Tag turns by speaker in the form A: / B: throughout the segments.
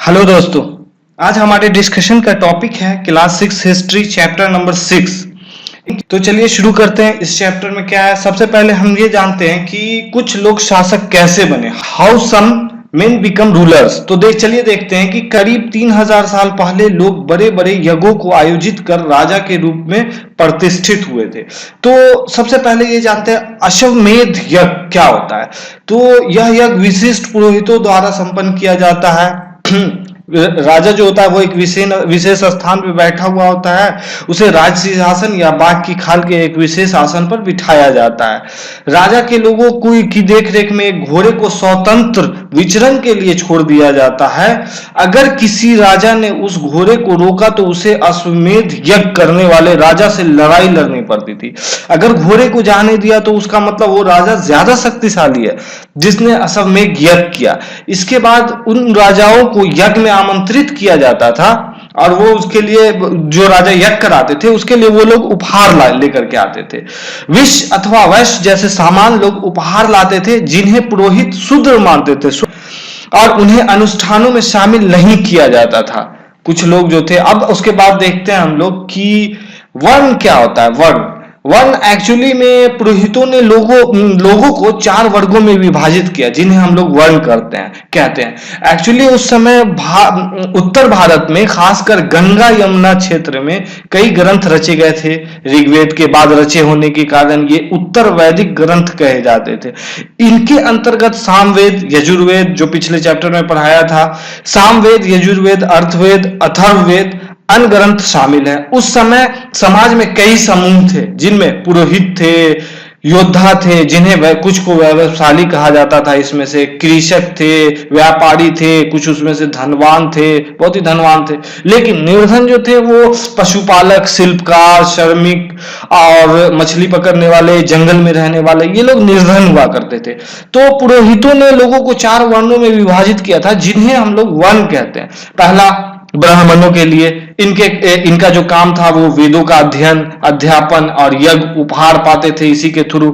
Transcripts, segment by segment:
A: Hello दोस्तों। आज हमारे डिस्कशन का टॉपिक है क्लास 6 हिस्ट्री चैप्टर नंबर 6। तो चलिए शुरू करते हैं। इस चैप्टर में क्या है, सबसे पहले हम ये जानते हैं कि कुछ लोग शासक कैसे बने, how some men become rulers. तो चलिए देखते हैं कि करीब 3000 साल पहले लोग बड़े बड़े यज्ञों को आयोजित कर राजा के रूप में प्रतिष्ठित हुए थे। तो सबसे पहले ये जानते हैं अश्वमेध यज्ञ क्या होता है। तो यह यज्ञ विशिष्ट पुरोहितों द्वारा संपन्न किया जाता है। राजा जो होता है वो एक विशेष स्थान पे बैठा हुआ होता है, उसे राज सिंहासन या बाघ की खाल के एक विशेष आसन पर बिठाया जाता है। राजा के लोगों की देखरेख में एक घोड़े को स्वतंत्र विचरण के लिए छोड़ दिया जाता है। अगर किसी राजा ने उस घोड़े को रोका तो उसे अश्वमेध यज्ञ करने वाले राजा से लड़ाई लड़नी पड़ती थी। अगर घोड़े को जाने दिया तो उसका मतलब वो राजा ज्यादा शक्तिशाली है जिसने अश्वमेध यज्ञ किया। इसके बाद उन राजाओं को यज्ञ में आमंत्रित किया जाता था और वो उसके लिए जो राजा यज्ञ कराते थे उसके लिए वो लोग उपहार लेकर के आते थे। विष अथवा वैश्य जैसे सामान लोग उपहार लाते थे जिन्हें पुरोहित शूद्र मानते थे और उन्हें अनुष्ठानों में शामिल नहीं किया जाता था। कुछ लोग जो थे, अब उसके बाद देखते हैं हम लोग कि वर्ण क्या होता है। वर्ण एक्चुअली में पुरोहितों ने लोगों को 4 वर्गों में विभाजित किया जिन्हें हम लोग वर्ण कहते हैं। एक्चुअली उस समय उत्तर भारत में खासकर गंगा यमुना क्षेत्र में कई ग्रंथ रचे गए थे। ऋग्वेद के बाद रचे होने के कारण ये उत्तर वैदिक ग्रंथ कहे जाते थे। इनके अंतर्गत सामवेद, यजुर्वेद जो पिछले चैप्टर में पढ़ाया था, सामवेद, यजुर्वेद, अर्थवेद, अथर्ववेद, अन्य ग्रंथ शामिल है। उस समय समाज में कई समूह थे जिनमें पुरोहित थे, योद्धा थे जिन्हें कुछ को व्यवसायी कहा जाता था, इसमें से कृषक थे, व्यापारी थे, कुछ उसमें से धनवान थे, बहुत ही धनवान थे। लेकिन निर्धन जो थे वो पशुपालक, शिल्पकार, श्रमिक और मछली पकड़ने वाले, जंगल में रहने वाले, ये लोग निर्धन हुआ करते थे। तो पुरोहितों ने लोगों को 4 वर्णों में विभाजित किया था जिन्हें हम लोग वर्ण कहते हैं। पहला ब्राह्मणों के लिए इनका जो काम था वो वेदों का अध्ययन, अध्यापन और यज्ञ उपहार पाते थे इसी के थ्रू।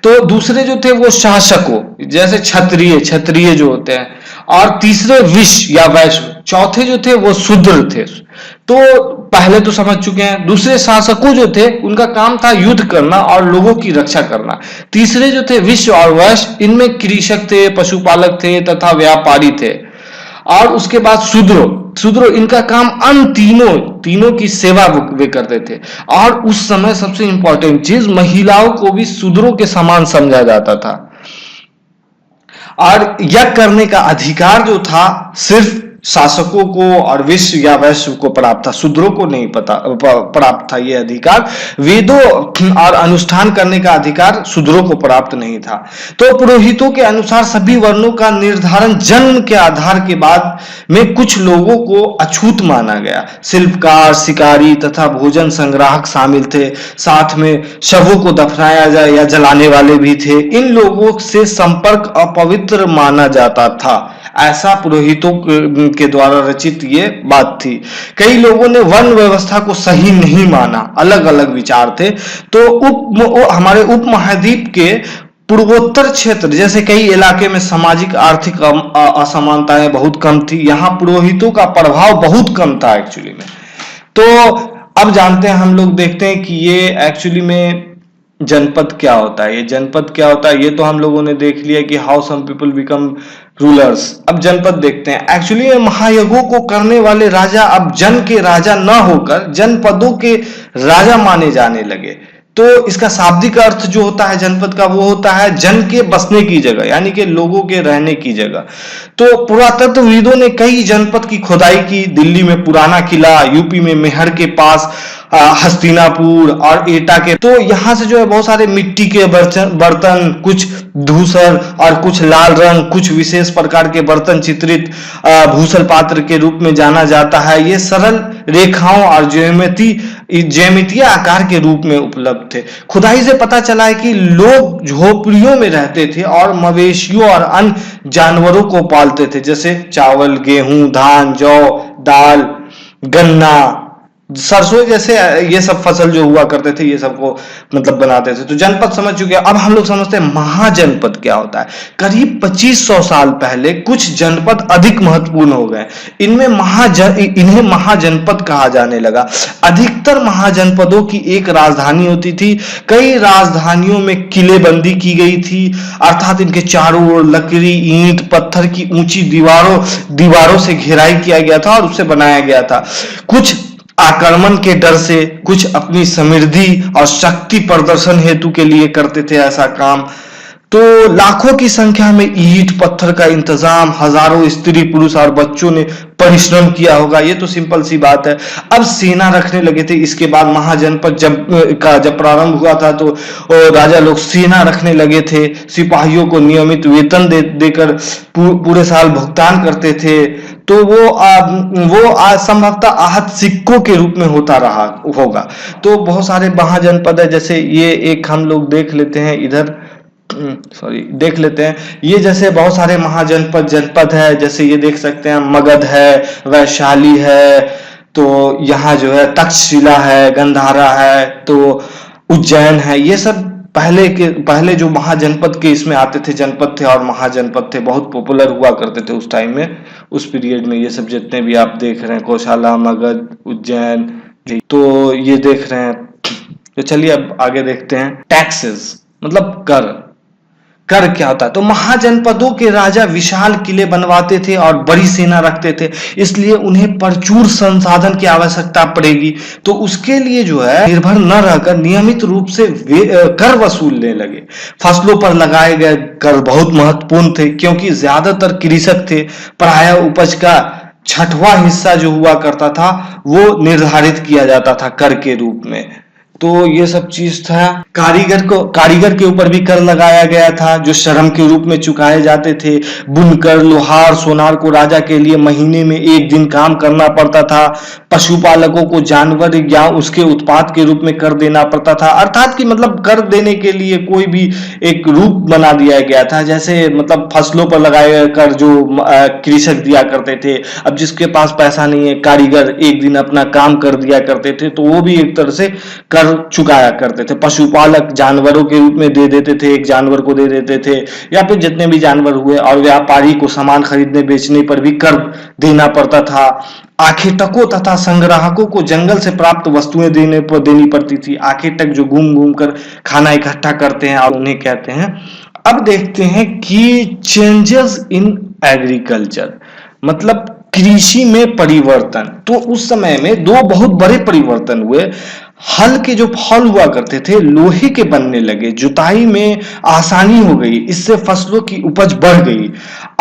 A: तो दूसरे जो थे वो शासकों जैसे क्षत्रिय जो होते हैं, और तीसरे विश्व या वैश्य, चौथे जो थे वो शूद्र थे। तो पहले तो समझ चुके हैं। दूसरे शासकों जो थे उनका काम था युद्ध करना और लोगों की रक्षा करना। तीसरे जो थे विश्व और वैश्य, इनमें कृषक थे, पशुपालक थे तथा व्यापारी थे। और उसके बाद शूद्र इनका काम अन तीनों की सेवा वे करते थे। और उस समय सबसे इंपॉर्टेंट चीज, महिलाओं को भी शूद्रों के समान समझा जाता था। और यज्ञ करने का अधिकार जो था सिर्फ शासकों को और विश्व या वैश्य को प्राप्त था, शूद्रों को नहीं प्राप्त था ये अधिकार। वेदों और अनुष्ठान करने का अधिकार शूद्रों को प्राप्त नहीं था। तो पुरोहितों के अनुसार सभी वर्णों का निर्धारण जन्म के आधार के बाद में कुछ लोगों को अछूत माना गया। शिल्पकार, शिकारी तथा भोजन संग्राहक शामिल थे। साथ में शवों को दफनाया जाए या जलाने वाले भी थे। इन लोगों से संपर्क अपवित्र माना जाता था। ऐसा पुरोहितों के द्वारा रचित ये बात थी। कई लोगों ने वर्ण व्यवस्था को सही नहीं माना, अलग अलग विचार थे। तो हमारे उपमहाद्वीप के पूर्वोत्तर क्षेत्र जैसे कई इलाके में सामाजिक आर्थिक असमानताएं बहुत कम थी। यहाँ पुरोहितों का प्रभाव बहुत कम था एक्चुअली में। तो अब जानते हैं हम लोग, देखते हैं कि ये एक्चुअली में जनपद क्या होता है। ये जनपद क्या होता है ये तो हम लोगों ने देख लिया कि how some people become rulers. अब जनपद देखते हैं। एक्चुअली महायज्ञों को करने वाले राजा अब जन के राजा न होकर जनपदों के राजा माने जाने लगे। तो इसका शाब्दिक अर्थ जो होता है जनपद का वो होता है जन के बसने की जगह, यानी कि लोगों के रहने की जगह। तो पुरातत्वविदों ने कई जनपद की खुदाई की। दिल्ली में पुराना किला, यूपी में मेहर के पास हस्तिनापुर और एटा के। तो यहाँ से जो है बहुत सारे मिट्टी के बर्तन, कुछ धूसर और कुछ लाल रंग, कुछ विशेष प्रकार के बर्तन चित्रित भूषल पात्र के रूप में जाना जाता है। ये सरल रेखाओं और ज्यामितीय आकार के रूप में उपलब्ध थे। खुदाई से पता चला है कि लोग झोपड़ियों में रहते थे और मवेशियों और अन्य जानवरों को पालते थे, जैसे चावल, गेहूं, धान, जौ, दाल, गन्ना, सरसों जैसे ये सब फसल जो हुआ करते थे, ये सबको मतलब बनाते थे। तो जनपद समझ चुके हैं। अब हम लोग समझते हैं महाजनपद क्या होता है। करीब 2500 साल पहले कुछ जनपद अधिक महत्वपूर्ण हो गए। इन्हें महाजनपद कहा जाने लगा। अधिकतर महाजनपदों की एक राजधानी होती थी। कई राजधानियों में किलेबंदी की गई थी, अर्थात इनके चारों ओर लकड़ी, ईंट, पत्थर की ऊंची दीवारों से घेराई किया गया था और उसे बनाया गया था। कुछ आक्रमण के डर से, कुछ अपनी समृद्धि और शक्ति प्रदर्शन हेतु के लिए करते थे ऐसा काम। तो लाखों की संख्या में ईंट पत्थर का इंतजाम हजारों स्त्री पुरुष और बच्चों ने परिश्रम किया होगा, ये तो सिंपल सी बात है। अब सेना रखने लगे थे। इसके बाद महाजनपद जब प्रारंभ हुआ था तो राजा लोग सेना रखने लगे थे। सिपाहियों को नियमित वेतन देकर पूरे साल भुगतान करते थे। तो वो संभवतः आहत सिक्कों के रूप में होता रहा होगा। तो बहुत सारे महाजनपद है, जैसे ये एक हम लोग देख लेते हैं इधर, देख लेते हैं। ये जैसे बहुत सारे जनपद है, जैसे ये देख सकते हैं मगध है, वैशाली है, तो यहाँ जो है तक्षशिला है, गंधारा है, तो उज्जैन है। ये सब पहले जो महाजनपद के इसमें आते थे, जनपद थे और महाजनपद थे, बहुत पॉपुलर हुआ करते थे उस टाइम में, उस पीरियड में। ये सब जितने भी आप देख रहे हैं, कौशाला, मगध, उज्जैन, तो ये देख रहे हैं। तो चलिए अब आगे देखते हैं। टैक्सेस मतलब कर क्या होता है। तो महाजनपदों के राजा विशाल किले बनवाते थे और बड़ी सेना रखते थे, इसलिए उन्हें प्रचुर संसाधन की आवश्यकता पड़ेगी। तो उसके लिए जो है निर्भर न रहकर नियमित रूप से कर वसूलने लगे। फसलों पर लगाए गए कर बहुत महत्वपूर्ण थे, क्योंकि ज्यादातर कृषक थे। प्रायः उपज का 6वां हिस्सा जो हुआ करता था वो निर्धारित किया जाता था कर के रूप में। तो ये सब चीज था। कारीगर के ऊपर भी कर लगाया गया था, जो श्रम के रूप में चुकाए जाते थे। बुनकर, लोहार, सोनार को राजा के लिए महीने में 1 दिन काम करना पड़ता था। पशुपालकों को जानवर या उसके उत्पाद के रूप में कर देना पड़ता था। अर्थात कि मतलब कर देने के लिए कोई भी एक रूप बना दिया गया था। जैसे मतलब फसलों पर लगाए गए कर जो कृषक दिया करते थे, अब जिसके पास पैसा नहीं है, कारीगर 1 दिन अपना काम कर दिया करते थे, तो वो भी एक तरह से कर चुकाया करते थे। पशुपालक जानवरों के रूप में दे देते थे, एक जानवर को दे देते थे, या फिर जितने भी जानवर हुए। और व्यापारी को सामान खरीदने बेचने पर भी कर देना पड़ता था। आखेटकों तथा संग्राहकों को जंगल से प्राप्त वस्तुएं देनी पड़ती थी। आखेटक जो घूम घूम कर खाना इकट्ठा करते हैं और उन्हें कहते हैं। अब देखते हैं कि चेंजेस इन एग्रीकल्चर मतलब कृषि में परिवर्तन। तो उस समय में 2 बहुत बड़े परिवर्तन हुए। हल के जो फल हुआ करते थे लोहे के बनने लगे, जुताई में आसानी हो गई, इससे फसलों की उपज बढ़ गई।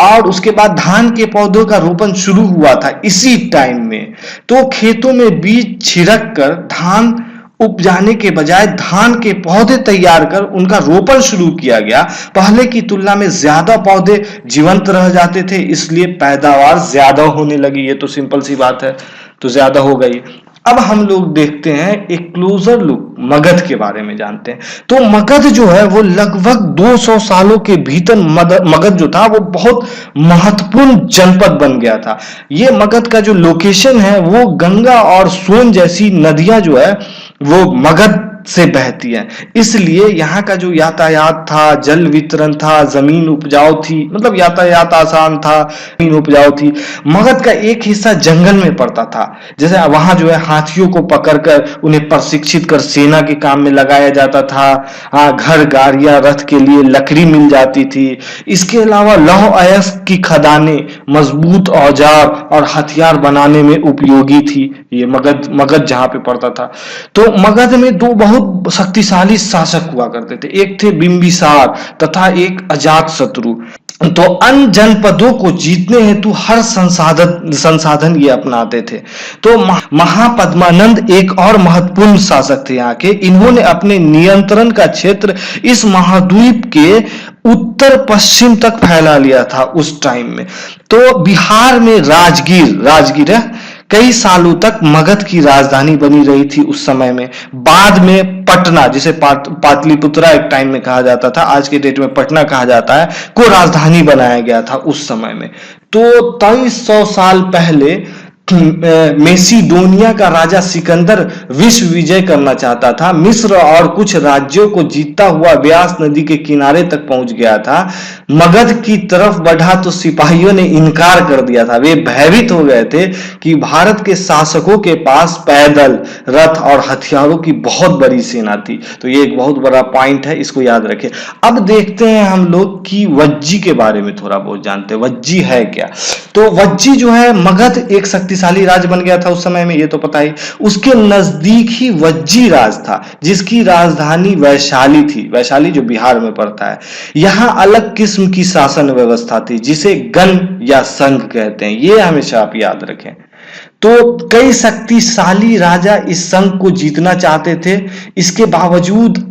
A: और उसके बाद धान के पौधों का रोपण शुरू हुआ था इसी टाइम में। तो खेतों में बीज छिड़क कर धान उपजाने के बजाय धान के पौधे तैयार कर उनका रोपण शुरू किया गया। पहले की तुलना में ज्यादा पौधे जीवंत रह जाते थे, इसलिए पैदावार ज्यादा होने लगी। ये तो सिंपल सी बात है, तो ज्यादा हो गई। अब हम लोग देखते हैं एक क्लोजर लुक मगध के बारे में जानते हैं। तो मगध जो है वो लगभग 200 सालों के भीतर मगध जो था वो बहुत महत्वपूर्ण जनपद बन गया था। ये मगध का जो लोकेशन है वो गंगा और सोन जैसी नदियां जो है वो मगध से बहती है, इसलिए यहाँ का जो यातायात था, जल वितरण था, जमीन उपजाऊ थी, मतलब यातायात आसान था, जमीन उपजाऊ थी। मगध का एक हिस्सा जंगल में पड़ता था, जैसे वहां जो है हाथियों को पकड़कर उन्हें प्रशिक्षित कर सेना के काम में लगाया जाता था। हाँ, घर, गाड़ियां, रथ के लिए लकड़ी मिल जाती थी। इसके अलावा लौह अयस्क की खदानें मजबूत औजार और हथियार बनाने में उपयोगी थी। ये मगध जहां पे पड़ता था। तो मगध में 2 बहुत शक्तिशाली शासक हुआ करते थे, एक थे बिंबिसार तथा एक अजातशत्रु। तो अन्य जनपदों को जीतने हेतु हर संसाधन ये अपनाते थे। तो महापद्मानंद एक और महत्वपूर्ण शासक थे यहाँ के। इन्होंने अपने नियंत्रण का क्षेत्र इस महाद्वीप के उत्तर पश्चिम तक फैला लिया था उस टाइम में। तो बिहार में राजगीर है, कई सालों तक मगध की राजधानी बनी रही थी उस समय में। बाद में पटना, जिसे पाटलिपुत्रा एक टाइम में कहा जाता था, आज के डेट में पटना कहा जाता है, को राजधानी बनाया गया था उस समय में। तो 2300 साल पहले मेसिडोनिया का राजा सिकंदर विश्व विजय करना चाहता था। मिस्र और कुछ राज्यों को जीतता हुआ ब्यास नदी के किनारे तक पहुंच गया था। मगध की तरफ बढ़ा तो सिपाहियों ने इनकार कर दिया था। वे भयभीत हो गए थे कि भारत के शासकों के पास पैदल, रथ और हथियारों की बहुत बड़ी सेना थी। तो ये एक बहुत बड़ा पॉइंट है, इसको याद रखें। अब देखते हैं हम लोग कि वज्जी के बारे में थोड़ा बहुत जानते हैं। वज्जी है क्या? तो वज्जी जो है, मगध एक शक्तिशाली राज्य बन गया था उस समय में, ये तो पता ही। उसके नजदीक ही वज्जी राज था, जिसकी राजधानी वैशाली थी। वैशाली जो बिहार में पड़ता है। यहाँ अलग किस्म की शासन व्यवस्था थी, जिसे गण या संघ कहते हैं। ये हमेशा आप याद रखें। तो कई शक्तिशाली राजा इस संघ को जीतना चाहते थे। इसके बावजूद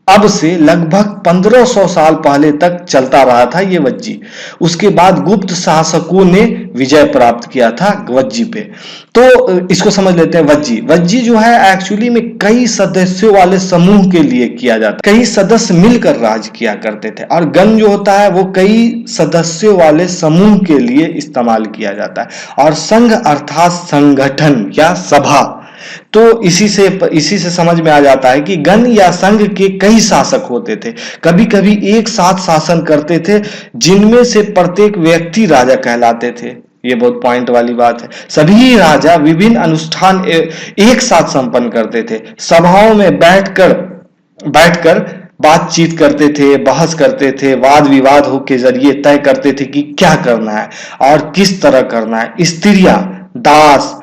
A: अब से लगभग 1500 साल पहले तक चलता रहा था ये वज्जी। उसके बाद गुप्त शासकों ने विजय प्राप्त किया था वज्जी पे। तो इसको समझ लेते हैं। वज्जी वज्जी जो है एक्चुअली में कई सदस्यों वाले समूह के लिए किया जाता है। कई सदस्य मिलकर राज किया करते थे। और गण जो होता है वो कई सदस्यों वाले समूह के लिए इस्तेमाल किया जाता है। और संघ अर्थात संगठन या सभा। तो इसी से समझ में आ जाता है कि गण या संघ के कई शासक होते थे। कभी कभी एक साथ शासन करते थे, जिनमें से प्रत्येक व्यक्ति राजा कहलाते थे। ये बहुत पॉइंट वाली बात है। सभी राजा विभिन्न अनुष्ठान एक साथ संपन्न करते थे। सभाओं में बैठकर बातचीत करते थे, बहस करते थे, वाद विवाद हो के जरिए तय करते थे कि क्या करना है और किस तरह करना है। स्त्रियां, दास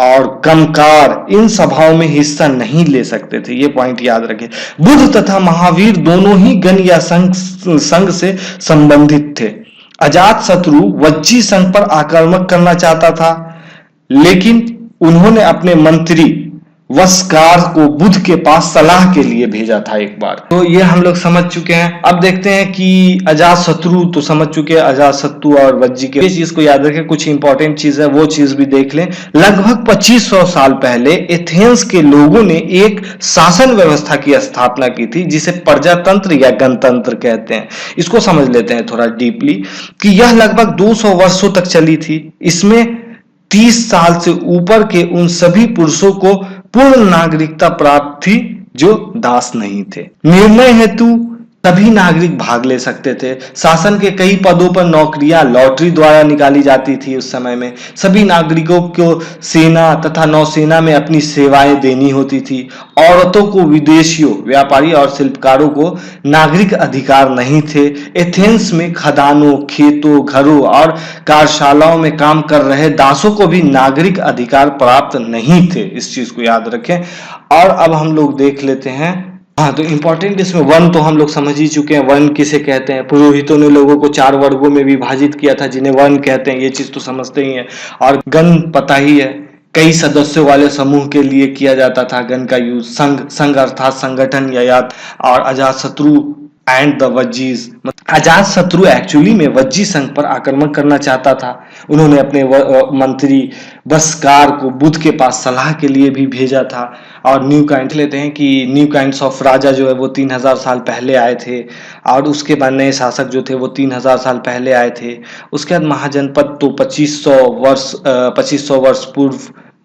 A: और कमकार इन सभाओं में हिस्सा नहीं ले सकते थे। ये पॉइंट याद रखें। बुद्ध तथा महावीर दोनों ही गण या संघ से संबंधित थे। अजात शत्रु वज्जी संघ पर आक्रमण करना चाहता था, लेकिन उन्होंने अपने मंत्री वस्कार को बुद्ध के पास सलाह के लिए भेजा था एक बार। तो ये हम लोग समझ चुके हैं। अब देखते हैं कि अजात शत्रु तो समझ चुके हैं, अजात शत्रु और वज्जी के। इस चीज को याद रखें। कुछ इंपॉर्टेंट चीज है, वो चीज भी देख लें। लगभग 2500 साल पहले एथेंस के लोगों ने एक शासन व्यवस्था की स्थापना की थी, जिसे प्रजातंत्र या गणतंत्र कहते हैं। इसको समझ लेते हैं थोड़ा डीपली कि यह लगभग 200 वर्षों तक चली थी। इसमें 30 साल से ऊपर के उन सभी पुरुषों को पूर्ण नागरिकता प्राप्त थी जो दास नहीं थे। निर्णय हेतु सभी नागरिक भाग ले सकते थे। शासन के कई पदों पर नौकरियां लॉटरी द्वारा निकाली जाती थी उस समय में। सभी नागरिकों को सेना तथा नौसेना में अपनी सेवाएं देनी होती थी। औरतों को, विदेशियों, व्यापारी और शिल्पकारों को नागरिक अधिकार नहीं थे। एथेंस में खदानों, खेतों, घरों और कार्यशालाओं में काम कर रहे दासों को भी नागरिक अधिकार प्राप्त नहीं थे। इस चीज को याद रखें। और अब हम लोग देख लेते हैं। हाँ, तो इंपॉर्टेंट इसमें वन तो हम लोग समझ ही चुके हैं। वन किसे कहते हैं? पुरोहितों ने लोगों को 4 वर्गों में विभाजित किया था, जिन्हें वन कहते हैं। ये चीज तो समझते ही हैं। और गण पता ही है, कई सदस्यों वाले समूह के लिए किया जाता था गण का यूज। संघ अर्थात संगठन या याद। और अजात शत्रु एंड द वज्जीज। अजात शत्रु एक्चुअली में वज्जी संघ पर आक्रमण करना चाहता था। उन्होंने अपने मंत्री बस्कार को बुद्ध के पास सलाह के लिए भी भेजा था। और न्यू काइंड लेते हैं कि न्यू काइंड्स ऑफ राजा जो है वो 3000 साल पहले आए थे। और उसके बाद नए शासक जो थे वो 3000 साल पहले आए थे। उसके बाद महाजनपद तो 2500 वर्ष पूर्व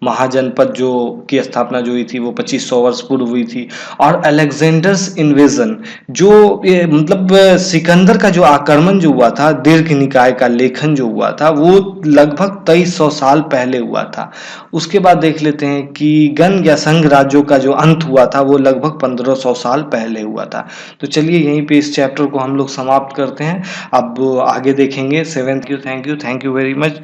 A: महाजनपद जो की स्थापना जो हुई थी वो 2500 वर्ष पूर्व हुई थी। और अलेक्जेंडर्स इन्वेजन जो मतलब सिकंदर का जो आक्रमण जो हुआ था, दीर्घ निकाय का लेखन जो हुआ था, वो लगभग 2300 साल पहले हुआ था। उसके बाद देख लेते हैं कि गण या संघ राज्यों का जो अंत हुआ था वो लगभग 1500 साल पहले हुआ था। तो चलिए यहीं पे इस चैप्टर को हम लोग समाप्त करते हैं। अब आगे देखेंगे 7th। Thank you very much.